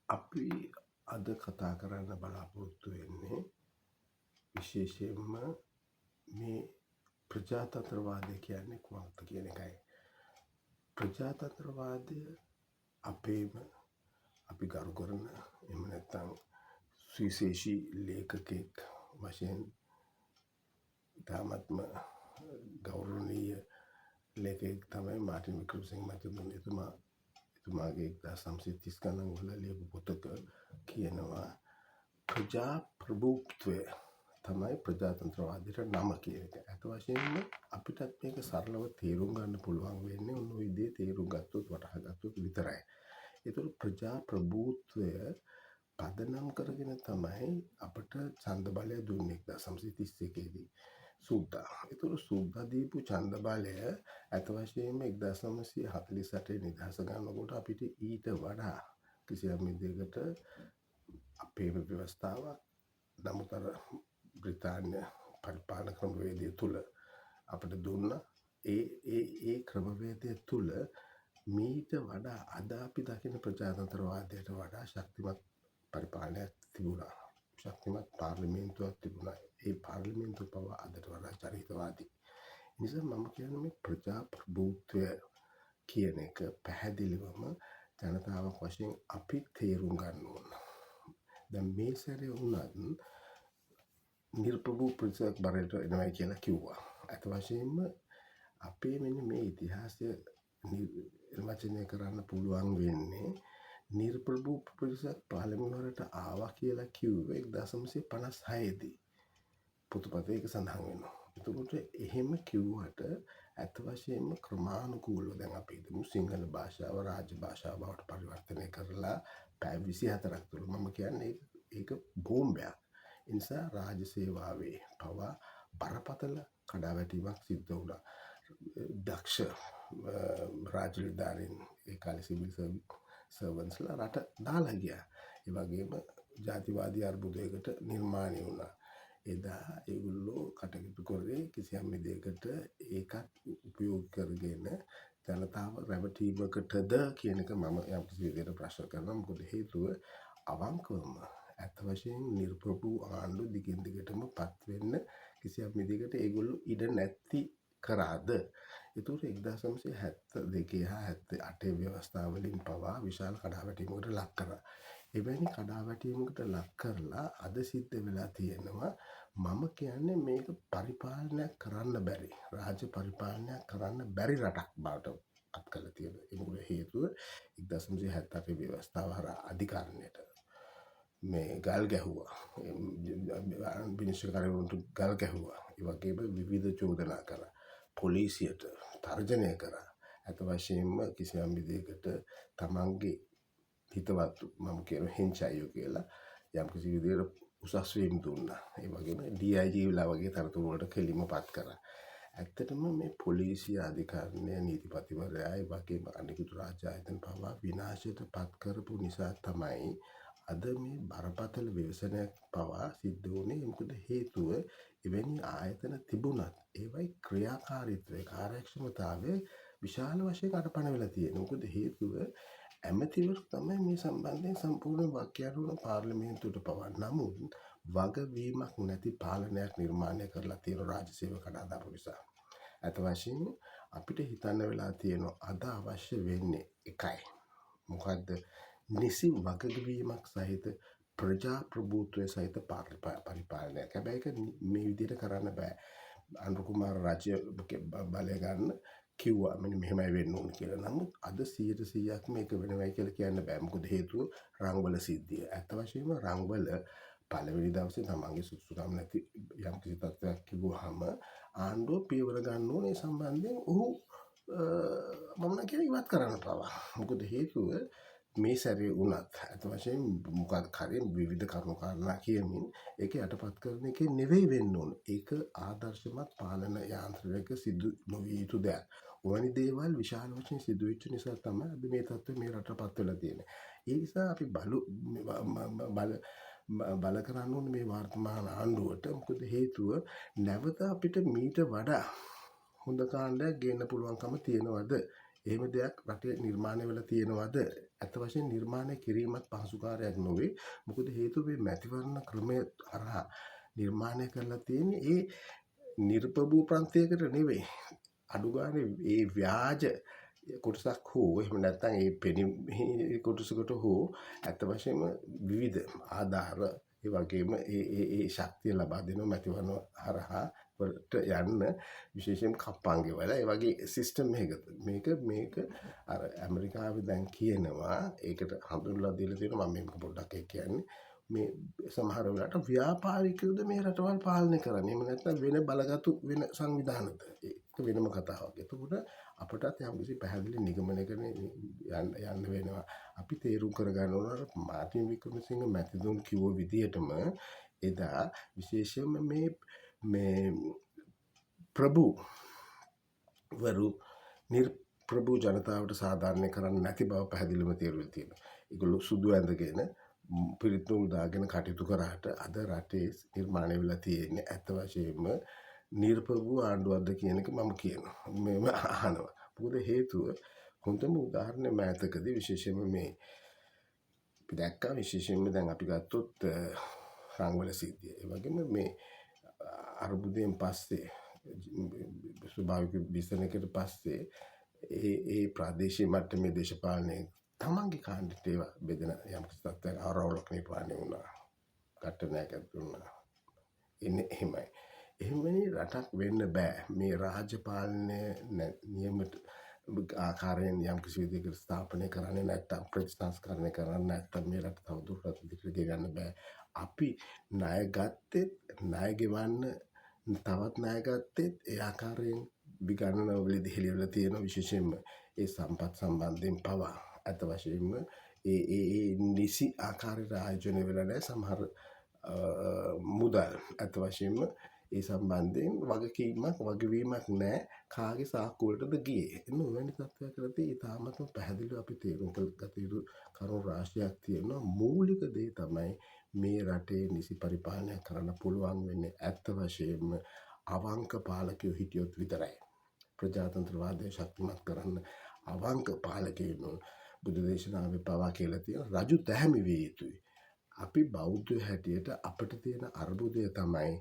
අපි අද කතා කරන්න බලාපොරොත්තු වෙන්නේ විශේෂයෙන්ම මේ ප්‍රජාතන්ත්‍රවාදය කියන්නේ කුමක්ද කියන එකයි. ප්‍රජාතන්ත්‍රවාදය අපේම අපි ගරු කරන එහෙම නැත්නම් සුවිශේෂී ලේඛකෙක් වශයෙන් ඉතාමත්ම ගෞරවනීය ලේඛකෙක් තමයි මාර්ටින් වික්‍රමසිංහ මහත්මයා. එතුමාගේ 1930 ගණන් වල ලියපු පොතක කියනවා ප්‍රජා ප්‍රභූත්වය තමයි ප්‍රජාතන්ත්‍රවාදයට නම කියන එක. අත වශයෙන්ම අපිටත් මේක සරලව තේරුම් ගන්න පුළුවන් වෙන්නේ ඔන්න ඔය විදිහේ තේරුම් ගත්තොත් වටහා ගත්තොත් විතරයි. ඒතර ප්‍රජා ප්‍රභූත්වය පදනම් කරගෙන තමයි අපට ඡන්ද බලය දුන්නේ 1931 දී සූදා. ඒතර සූදා දීපු ඡන්ද බලය අත වශයෙන්ම 1948 නිදහස ගන්නකොට අපිට ඊට වඩා කිසියම් විදිහකට අපේ ව්‍යවස්ථාවක් නමුත් අර බ්‍රිතාන්‍ය පරිපාලන ක්‍රමවේදය තුල අපිට දුන්න ඒ ක්‍රමවේදය තුල මීට වඩා අද අපි දකින ප්‍රජාතන්ත්‍රවාදයට වඩා ශක්තිමත් පරිපාලනයක් තිබුණා. ශක්තිමත් පාර්ලිමේන්තුවක් තිබුණා. ඒ පාර්ලිමේන්තුව පවා අදට වඩා චරිතවාදී. නිසා මම කියන්නේ මේ ප්‍රජා ප්‍රභූත්වය කියන එක පැහැදිලිවම ජනතාවක් වශයෙන් අපි තේරුම් ගන්න ඕන. දැන් මේ සැරේ වුණත් නිර්ප්‍රභූ ප්‍රජාක් බරට එනවා කියලා කිව්වා. අත වශයෙන්ම අපේ මෙන්න මේ ඉතිහාසය නිර්වචනය කරන්න පුළුවන් වෙන්නේ නිර්ප්‍රභූ ප්‍රජාක් පාර්ලිමේන්තුවට ආවා කියලා කිව්වේ 1956 දී. පොතපතේ ඒක සඳහන් වෙනවා. එතකොට එහෙම කිව්වට අත වශයෙන්ම ක්‍රමානුකූලව දැන් අපි හිතමු සිංහල භාෂාව රාජ්‍ය භාෂාව බවට පරිවර්තනය කරලා පැය 24ක් තුළ මම කියන්නේ ඒක බෝම්බයක්. ඒ නිසා රාජ්‍ය සේවාවේ පවා බරපතල කඩාවැටීමක් සිද්ධ වුණා. දක්ෂ රාජ්‍ය නිලධාරීන් ඒ කාලේ සිවිල් සර්වන්ස්ලා රට දාලා ගියා. ඒ වගේම ජාතිවාදී අර්බුදයකට නිර්මාණය වුණා. එදා ඒගොල්ලෝ කටයුතු කරේ කිසියම් විදිහකට ඒකත් උපයෝග කරගෙන ජනතාව රැවටීමකටද කියන එක මම යම් කිසි විදිහකට ප්‍රශ්න කරනවා. මොකද හේතුව අවංකවම අත් වශයෙන් නිර්ප්‍රභූ ආණ්ඩු දිගින් දිගටම පත් වෙන්න කිසියම් විදිහකට ඒගොල්ලෝ ඉඩ නැති කරාද. ඒතකොට 1972 හා 78 ව්‍යවස්ථාවලින් පවා විශාල කඩාවැටීමකට ලක් කරා. එවැනි කඩාවැටීමකට ලක් කරලා අද සිද්ධ වෙලා තියෙනවා මම කියන්නේ මේක පරිපාලනයක් කරන්න බැරි රාජ්‍ය පරිපාලනයක් කරන්න බැරි රටක් බවට පත් කරලා තියෙනවා. ඒ මොකද හේතුව 1978 ව්‍යවස්ථාව හරහා අධිකරණයට මේ ගල් ගැහුවා. විනිශ්චයකාරවරුන්ට ගල් ගැහුවා. ඒ වගේම විවිධ චෝදනා කරා. පොලිසියට තර්ජනය කරා. අත වශයෙන්ම කිසියම් විදිහකට තමන්ගේ හිතවත් මම කියන හෙන්චයියෝ කියලා යම් කිසි විදිහකට උසස් වීම දුන්නා. ඒ වගේම DIG ලා වගේ තනතුරු වලට කෙලිමපත් කරා. ඇත්තටම මේ පොලිසිය අධිකරණය නීතිපතිවරයා ඒ වගේම අනිකුත් රාජ්‍ය ආයතන පවා විනාශයට පත් කරපු නිසා තමයි අද මේ බරපතල ව්‍යසනයක් පවා සිද්ධ වුණේ. මොකද හේතුව එවැනි ආයතන තිබුණත් ඒවයි ක්‍රියාකාරීත්වය කාර්යක්ෂමතාවය විශාල වශයෙන් අඩපණ වෙලා තියෙනවා. මොකද හේතුව ඇමතිවරු තමයි මේ සම්බන්ධයෙන් සම්පූර්ණ වාක්‍යයන් පාර්ලිමේන්තුවට පවා. නමුත් වගවීමක් නැති පාලනයක් නිර්මාණය කරලා තියෙන රාජ්‍ය සේවක කණ්ඩායම නිසා. අත වශයෙන් අපිට හිතන්න වෙලා තියෙනවා අද අවශ්‍ය වෙන්නේ එකයි. මොකද්ද? නිසි වගවීමක් සහිත ප්‍රජා ප්‍රභූත්වය සහිත පරිපාලනයක්. හැබැයි ඒක මේ විදිහට කරන්න බෑ. අනුර කුමාර රාජ්‍ය බලය ගන්න කිව්වා මෙන්න මෙහෙමයි වෙන්න ඕන කියලා. නමුත් අද 100%ක් මේක වෙනවයි කියලා කියන්න බෑ. මොකද හේතුව රංගවල සිද්ධිය. අත් වශයෙන්ම රංගවල පළවෙනි දවසේ තමන්ගේ සුසුකම් නැති යම් කිසි තත්ත්වයක් කිව්වහම ආණ්ඩුව පියවර ගන්න ඕනේ සම්බන්ධයෙන් ඔහු මම කියන්නේ ඉවත් කරන්න පවා. මොකද හේතුව මේ සැරේ වුණත් අත වශයෙන් මොකක් හරි විවිධ කරුණු කාරණා කියමින් ඒක යටපත් කරන එකේ නෙවෙයි වෙන්න ඕන. ඒක ආදර්ශමත් පාලන යාන්ත්‍රණයක සිදු නොවිය යුතු දෙයක්. ඔවැනි දේවල් විශාල වශයෙන් සිදු වෙච්ච නිසා තමයි අද මේ තත්ත්වය මේ රටපත් වෙලා තියෙන්නේ. ඒ නිසා අපි බල කරන්න ඕනේ මේ වර්තමාන ආණ්ඩුවට. මොකද හේතුව නැවත අපිට මීට වඩා හොඳ කාණ්ඩයක් ගේන්න පුළුවන්කම තියෙනවද? එහෙම දෙයක් රටේ නිර්මාණය වෙලා තියෙනවද? ඇත්ත වශයෙන් නිර්මාණය කිරීමත් පහසු කාර්යයක් නොවේ. මොකද හේතුව මේ මැතිවරණ ක්‍රමය හරහා නිර්මාණය කරලා තියෙන්නේ ඒ නිර්පභූ ප්‍රන්තයකට නෙවෙයි. අඩු ගානේ ඒ ව්‍යාජ කොටසක් හෝ එහෙම නැත්නම් ඒ පෙනී කොටසකට හෝ ඇත්ත වශයෙන්ම විවිධ ආධාර ඒ වගේම ඒ ශක්තිය ලබා දෙන මැතිවරණ හරහා වලට යන්න විශේෂයෙන් කප්පංගේ වල ඒ වගේ සිස්ටම් එකක මේක අර ඇමරිකාවේ දැන් කියනවා ඒකට හඳුන්වලා දීලා තියෙනවා මම මේක පොඩ්ඩක් කියන්නේ මේ සමහර වෙලාවට ව්‍යාපාරිකයෝද මේ රටවල් පාලනය කරන්නේ. එහෙම නැත්නම් වෙන බලගතු වෙන සංවිධානද. ඒක වෙනම කතාවක්. එතකොට අපටත් යම්කිසි පැහැදිලි නිගමනයකට යන්න වෙනවා. අපි තේරුම් කරගන්න ඕන මාර්ටින් වික්‍රමසිංහ මැතිතුන් කිව්ව විදිහටම එදා විශේෂයෙන්ම මේ ප්‍රභූවරු නිර්ප්‍රභූ ජනතාවට සාධාරණය කරන්න නැති බව පැහැදිලිවම තේරුම් තියෙනවා. ඒගොල්ලෝ සුදු ඇඳගෙන පිරිත් නූල් දාගෙන කටයුතු කරාට අද රටේ නිර්මාණය වෙලා තියෙන්නේ ඇත්ත වශයෙන්ම නිර්ප්‍රභූ ආණ්ඩුවක්ද කියන එක මම කියනවා. මම අහනවා. මොකද හේතුව හොඳම උදාහරණය මෑතකදී විශේෂයෙන්ම මේ අපි දැක්කා විශේෂයෙන්ම දැන් අපි ගත්තොත් රංගවල සිද්ධිය. ඒ වගේම මේ අර්බුදයෙන් පස්සේ ස්වභාවික විසනයකට පස්සේ ඒ ප්‍රාදේශීය මට්ටමේ දේශපාලනයේ තමන්ගේ කාණ්ඩයට ඒවා බෙදෙන යම් කිසි තත්ත්වයක ආරවුලක් නිර්මාණය වුණා. කට්ටනයක් දුන්නා. ඉන්නේ එහෙමයි. එහෙමනේ රටක් වෙන්න බෑ. මේ රාජ්‍යපාලනය නියමිත ආකාරයෙන් යම් කිසි විදිහකට ස්ථාපනය කරන්නේ නැත්නම් ප්‍රතිසංස්කරණය කරන්නේ නැත්නම් මේ රට තවදුරටත් ඉදිරියට ගෙනියන්න බෑ. අපි ණය ගත්තෙත් ණය ගෙවන්න තවත් ණය ගත්තෙත් ඒ ආකාරයෙන් විගණන වලදී හෙළියවලා තියෙන විශේෂයෙන්ම ඒ සම්පත් සම්බන්ධයෙන් පවා අත වශයෙන්ම ඒ නිසි ආකාරයට ආයෝජනය වෙලා නැහැ. සමහර මුදල් අත වශයෙන්ම ඒ සම්බන්ධයෙන් වගවීමක් නැහැ. කාගේ සාක්කුවලටද ගියේ. එන්න ඔවැනි තත්ත්වයකදී ඊටාමත්ම පැහැදිලිව අපි තේරුම් ගත යුතු කරුණු රාශියක් තියෙනවා. මූලික දේ තමයි මේ රටේ නිසි පරිපාලනයක් කරන්න පුළුවන් වෙන්නේ ඇත්ත වශයෙන්ම අවංක පාලකයෝ හිටියොත් විතරයි. ප්‍රජාතන්ත්‍රවාදය ශක්තිමත් කරන්න අවංක පාලකයෝ බුදු දේශනාවේ පවා කියලා තියෙන රජු තැහැමි විය යුතුයි. අපි බෞද්ධ හැටියට අපිට තියෙන අර්බුදය තමයි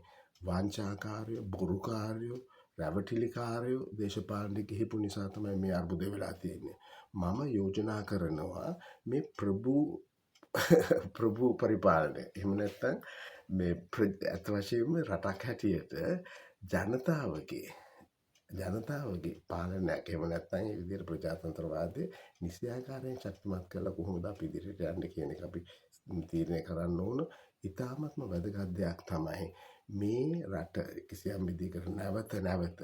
වංචාකාරයෝ, බොරුකාරයෝ, රැවටිලිකාරයෝ දේශපාලනය ගිහිපු නිසා තමයි මේ අර්බුදය වෙලා තියෙන්නේ. මම යෝජනා කරනවා මේ ප්‍රභූ පරිපාලනය. එහෙම නැත්නම් මේ අත් වශයෙන්ම රටක් හැටියට ජනතාවගේ පාලනයක්. එහෙම නැත්නම් මේ විදිහට ප්‍රජාතන්ත්‍රවාදයේ නිසියාකාරයෙන් ශක්තිමත් කරලා කොහොමද අපි ඉදිරියට යන්නේ කියන එක අපි තීරණය කරන්න ඕන. ඉතාමත්ම වැදගත් දෙයක් තමයි මේ රට කිසියම් විදිහකට නැවත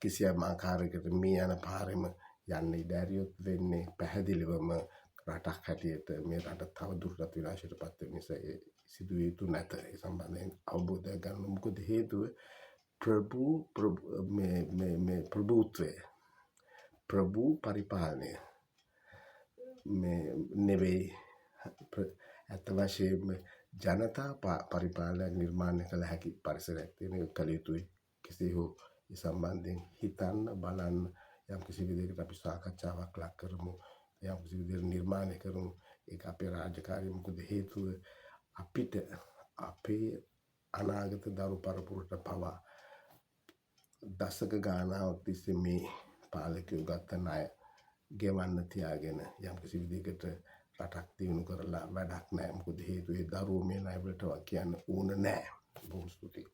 කිසියම් ආකාරයකට මේ යන පාරෙම යන්න ඉඩ ඇරියොත් වෙන්නේ පැහැදිලිවම රටක් හැටියට මේ රට තව දුරටත් විනාශයට පත් වෙන නිසා ඒ සිදුවිය යුතු නැත. ඒ සම්බන්ධයෙන් අවබෝධයක් ගන්න. මොකද හේතුව ප්‍රභූත්වය ප්‍රභූ පරිපාලනය මේ නෙවෙයි ඇත්ත වශයෙන්ම ජනතා පරිපාලනයක් නිර්මාණය කළ හැකි පරිසරයක් තියෙන කළ යුතුයි. කෙසේ හෝ ඒ සම්බන්ධයෙන් හිතන්න බලන්න යම් කිසි විදිහකට අපි සාකච්ඡාවක් ලක් කරමු. යම් කිසි විදිහකට නිර්මාණය කරමු. ඒක අපේ රාජකාරිය. මොකද හේතුව අපිට අපේ අනාගත දරු පරපුරට පවා දශක ගානාවක් තිස්සේ මේ පාලකයෝ ගත්ත ණය ගෙවන්න තියාගෙන යම් කිසි විදිහකට රටක් දියුණු කරලා වැඩක් නැහැ. මොකද හේතුව ඒ දරුවෝ මේ ණය වලට කියන්න ඕන නැහැ. බොහොම ස්තුතියි.